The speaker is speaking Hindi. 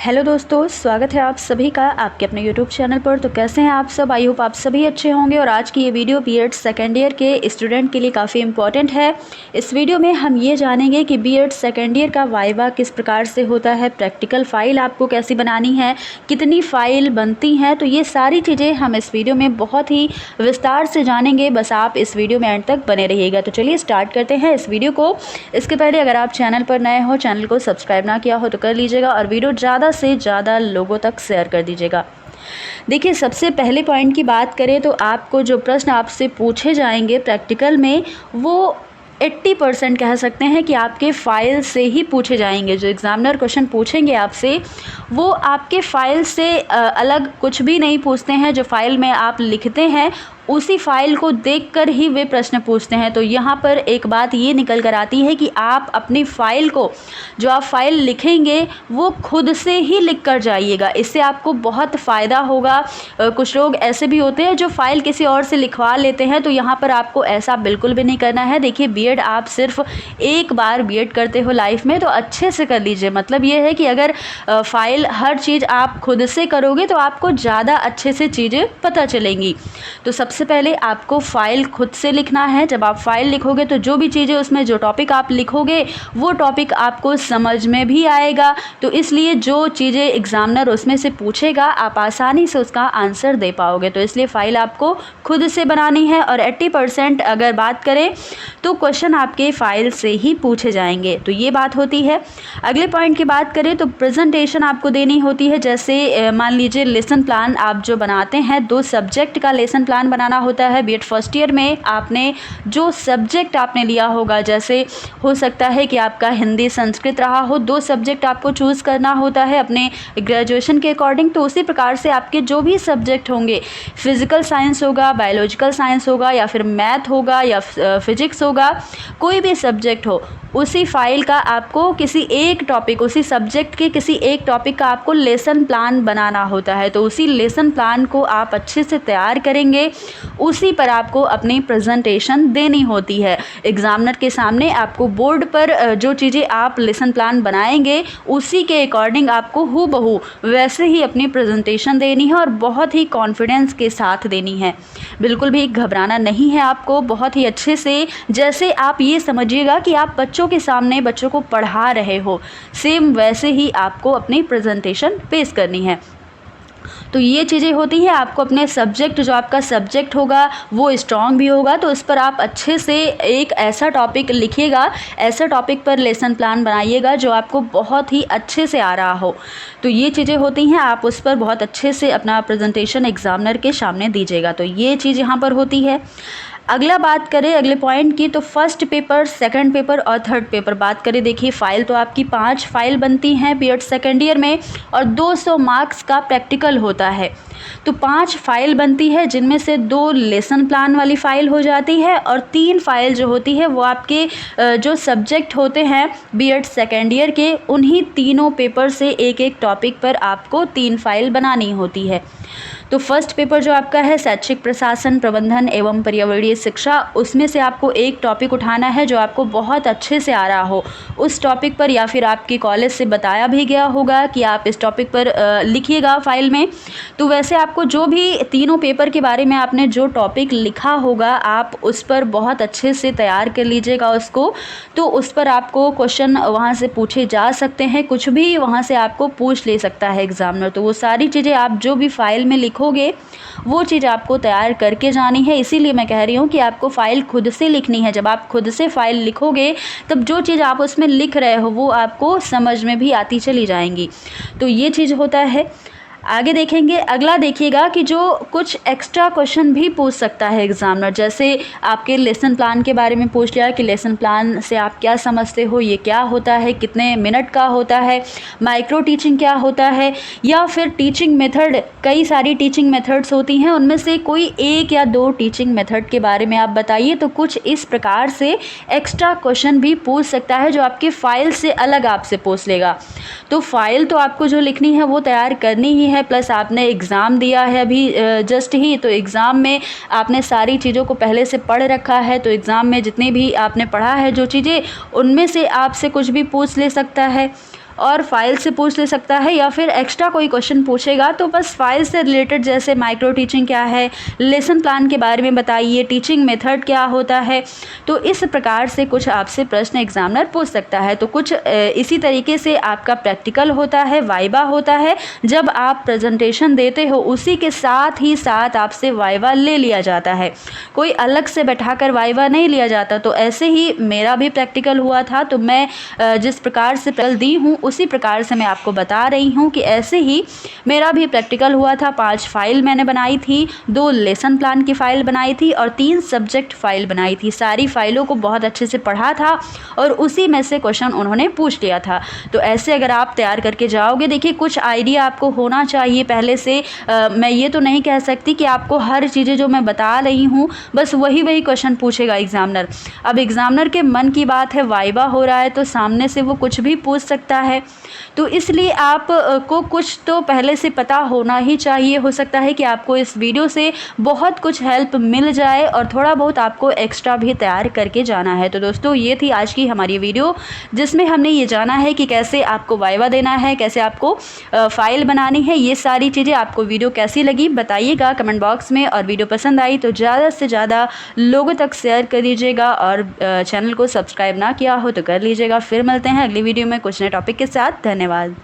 हेलो दोस्तों, स्वागत है आप सभी का आपके अपने यूट्यूब चैनल पर। तो कैसे हैं आप सब? आई होप आप सभी अच्छे होंगे। और आज की ये वीडियो बीएड सेकेंड ईयर के स्टूडेंट के लिए काफ़ी इंपॉर्टेंट है। इस वीडियो में हम ये जानेंगे कि बीएड सेकेंड ईयर का वाइवा किस प्रकार से होता है, प्रैक्टिकल फ़ाइल आपको कैसी बनानी है, कितनी फ़ाइल बनती हैं। तो ये सारी चीज़ें हम इस वीडियो में बहुत ही विस्तार से जानेंगे। बस आप इस वीडियो में एंड तक बने रहिएगा। तो चलिए स्टार्ट करते हैं इस वीडियो को। इसके पहले अगर आप चैनल पर नए हो, चैनल को सब्सक्राइब ना किया हो तो कर लीजिएगा और वीडियो ज़्यादा से ज़्यादा लोगों तक शेयर कर दीजिएगा। देखिए, सबसे पहले पॉइंट की बात करें तो आपको जो प्रश्न आपसे पूछे जाएंगे प्रैक्टिकल में, वो 80% कह सकते हैं कि आपके फ़ाइल से ही पूछे जाएंगे। जो एग्ज़ामिनर क्वेश्चन पूछेंगे आपसे, वो आपके फ़ाइल से अलग कुछ भी नहीं पूछते हैं। जो फ़ाइल में आप लिखते हैं उसी फ़ाइल को देखकर ही वे प्रश्न पूछते हैं। तो यहाँ पर एक बात ये निकल कर आती है कि आप अपनी फ़ाइल को, जो आप फ़ाइल लिखेंगे वो खुद से ही लिख कर जाइएगा। इससे आपको बहुत फ़ायदा होगा। कुछ लोग ऐसे भी होते हैं जो फ़ाइल किसी और से लिखवा लेते हैं, तो यहाँ पर आपको ऐसा बिल्कुल भी नहीं करना है। देखिए, बीएड आप सिर्फ एक बार बीएड करते हो लाइफ में, तो अच्छे से कर लीजिए। मतलब ये है कि अगर फ़ाइल हर चीज़ आप खुद से करोगे तो आपको ज़्यादा अच्छे से चीज़ें पता चलेंगी। तो सबसे पहले आपको फ़ाइल खुद से लिखना है। जब आप फ़ाइल लिखोगे तो जो भी चीज़ें उसमें, जो टॉपिक आप लिखोगे वो टॉपिक आपको समझ में भी आएगा। तो इसलिए जो चीज़ें एग्ज़ामिनर उसमें से पूछेगा आप आसानी से उसका आंसर दे पाओगे। तो इसलिए फ़ाइल आपको खुद से बनानी है। और 80% अगर बात करें तो क्वेश्चन आपके फ़ाइल से ही पूछे जाएंगे। तो ये बात होती है। अगले पॉइंट की बात करें तो प्रेजेंटेशन आपको देनी होती है। जैसे मान लीजिए लेसन प्लान आप जो बनाते हैं, 2 सब्जेक्ट का लेसन प्लान बनाना होता है। बीएड फर्स्ट ईयर में आपने जो सब्जेक्ट आपने लिया होगा, जैसे हो सकता है कि आपका हिंदी संस्कृत रहा हो, 2 सब्जेक्ट आपको चूज़ करना होता है अपने ग्रेजुएशन के अकॉर्डिंग। तो उसी प्रकार से आपके जो भी सब्जेक्ट होंगे, फिजिकल साइंस होगा, बायोलॉजिकल साइंस होगा, या फिर मैथ होगा, या फिजिक्स होगा, कोई भी सब्जेक्ट हो, उसी फाइल का आपको किसी एक टॉपिक, उसी सब्जेक्ट के किसी एक टॉपिक का आपको लेसन प्लान बनाना होता है। तो उसी लेसन प्लान को आप अच्छे से तैयार करेंगे, उसी पर आपको अपनी प्रेजेंटेशन देनी होती है। एग्जामिनर के सामने आपको बोर्ड पर जो चीज़ें आप लेसन प्लान बनाएंगे उसी के अकॉर्डिंग आपको हूबहू वैसे ही अपनी प्रेजेंटेशन देनी है और बहुत ही कॉन्फिडेंस के साथ देनी है। बिल्कुल भी घबराना नहीं है आपको। बहुत ही अच्छे से, जैसे आप ये समझिएगा कि आप बच्चों के सामने बच्चों को पढ़ा रहे हो, सेम वैसे ही आपको अपनी प्रेजेंटेशन पेश करनी है। तो ये चीज़ें होती हैं। आपको अपने सब्जेक्ट, जो आपका सब्जेक्ट होगा वो स्ट्रॉन्ग भी होगा, तो उस पर आप अच्छे से एक ऐसा टॉपिक लिखिएगा, ऐसा टॉपिक पर लेसन प्लान बनाइएगा जो आपको बहुत ही अच्छे से आ रहा हो। तो ये चीज़ें होती हैं, आप उस पर बहुत अच्छे से अपना प्रेजेंटेशन एग्जामिनर के सामने दीजिएगा। तो ये चीज़ यहाँ पर होती है। अगला बात करें अगले पॉइंट की, तो फर्स्ट पेपर, सेकंड पेपर और थर्ड पेपर बात करें। देखिए, फ़ाइल तो आपकी 5 फाइल बनती हैं बीएड सेकेंड ईयर में और 200 मार्क्स का प्रैक्टिकल होता है। तो 5 फाइल बनती है, जिनमें से 2 लेसन प्लान वाली फ़ाइल हो जाती है और 3 फाइल जो होती है वो आपके जो सब्जेक्ट होते हैं बीएड सेकेंड ईयर के, उन्हीं तीनों पेपर से एक एक टॉपिक पर आपको 3 फाइल बनानी होती है। तो फर्स्ट पेपर जो आपका है शैक्षिक प्रशासन, प्रबंधन एवं पर्यावरणीय शिक्षा, उसमें से आपको एक टॉपिक उठाना है जो आपको बहुत अच्छे से आ रहा हो उस टॉपिक पर, या फिर आपके कॉलेज से बताया भी गया होगा कि आप इस टॉपिक पर लिखिएगा फाइल में। तो वैसे आपको जो भी तीनों पेपर के बारे में आपने जो टॉपिक लिखा होगा, आप उस पर बहुत अच्छे से तैयार कर लीजिएगा उसको। तो उस पर आपको क्वेश्चन वहाँ से पूछे जा सकते हैं, कुछ भी वहाँ से आपको पूछ ले सकता है एग्जामिनर। तो वो सारी चीज़ें आप जो भी फाइल में लिखोगे वो चीज़ आपको तैयार करके जानी है। इसीलिए मैं कह रही हूँ कि आपको फ़ाइल खुद से लिखनी है। जब आप खुद से फ़ाइल लिखोगे तब जो चीज़ आप उसमें लिख रहे हो वो आपको समझ में भी आती चली जाएंगी। तो ये चीज़ होता है। आगे देखेंगे, अगला देखिएगा कि जो कुछ एक्स्ट्रा क्वेश्चन भी पूछ सकता है एग्जामिनर। जैसे आपके लेसन प्लान के बारे में पूछ लिया कि लेसन प्लान से आप क्या समझते हो, ये क्या होता है, कितने मिनट का होता है, माइक्रो टीचिंग क्या होता है, या फिर टीचिंग मेथड, कई सारी टीचिंग मेथड्स होती हैं, उनमें से कोई 1 या 2 टीचिंग मेथड के बारे में आप बताइए। तो कुछ इस प्रकार से एक्स्ट्रा क्वेश्चन भी पूछ सकता है जो आपके फ़ाइल से अलग आपसे पूछ लेगा। तो फ़ाइल तो आपको जो लिखनी है वो तैयार करनी ही है, प्लस आपने एग्ज़ाम दिया है अभी जस्ट ही, तो एग्ज़ाम में आपने सारी चीज़ों को पहले से पढ़ रखा है। तो एग्ज़ाम में जितनी भी आपने पढ़ा है जो चीज़ें, उनमें से आपसे कुछ भी पूछ ले सकता है। और फाइल से पूछ ले सकता है, या फिर एक्स्ट्रा कोई क्वेश्चन पूछेगा तो बस फाइल से रिलेटेड, जैसे माइक्रो टीचिंग क्या है, लेसन प्लान के बारे में बताइए, टीचिंग मेथड क्या होता है। तो इस प्रकार से कुछ आपसे प्रश्न एग्जामिनर पूछ सकता है। तो कुछ इसी तरीके से आपका प्रैक्टिकल होता है, वाइवा होता है। जब आप प्रेजेंटेशन देते हो उसी के साथ ही साथ आपसे वाइवा ले लिया जाता है, कोई अलग से बैठाकर वाइवा नहीं लिया जाता। तो ऐसे ही मेरा भी प्रैक्टिकल हुआ था। तो मैं जिस प्रकार से प्रैक्टिकल दी हूँ उसी प्रकार से मैं आपको बता रही हूँ कि ऐसे ही मेरा भी प्रैक्टिकल हुआ था। 5 फाइल मैंने बनाई थी, 2 लेसन प्लान की फ़ाइल बनाई थी और 3 सब्जेक्ट फ़ाइल बनाई थी। सारी फाइलों को बहुत अच्छे से पढ़ा था और उसी में से क्वेश्चन उन्होंने पूछ लिया था। तो ऐसे अगर आप तैयार करके जाओगे, देखिए कुछ आइडिया आपको होना चाहिए पहले से। मैं ये तो नहीं कह सकती कि आपको हर चीज़ें जो मैं बता रही हूँ बस वही क्वेश्चन पूछेगा एग्जामिनर। अब एग्जामिनर के मन की बात है, वाइवा हो रहा है तो सामने से वो कुछ भी पूछ सकता है। तो इसलिए आप को कुछ तो पहले से पता होना ही चाहिए। हो सकता है कि आपको इस वीडियो से बहुत कुछ हेल्प मिल जाए और थोड़ा बहुत आपको एक्स्ट्रा भी तैयार करके जाना है। तो दोस्तों ये थी आज की हमारी वीडियो, जिसमें हमने ये जाना है कि कैसे आपको वाइवा देना है, कैसे आपको फाइल बनानी है। ये सारी चीज़ें आपको वीडियो कैसी लगी बताइएगा कमेंट बॉक्स में, और वीडियो पसंद आई तो ज़्यादा से ज़्यादा लोगों तक शेयर कर दीजिएगा, और चैनल को सब्सक्राइब ना किया हो तो कर लीजिएगा। फिर मिलते हैं अगली वीडियो में कुछ नए टॉपिक के साथ। धन्यवाद।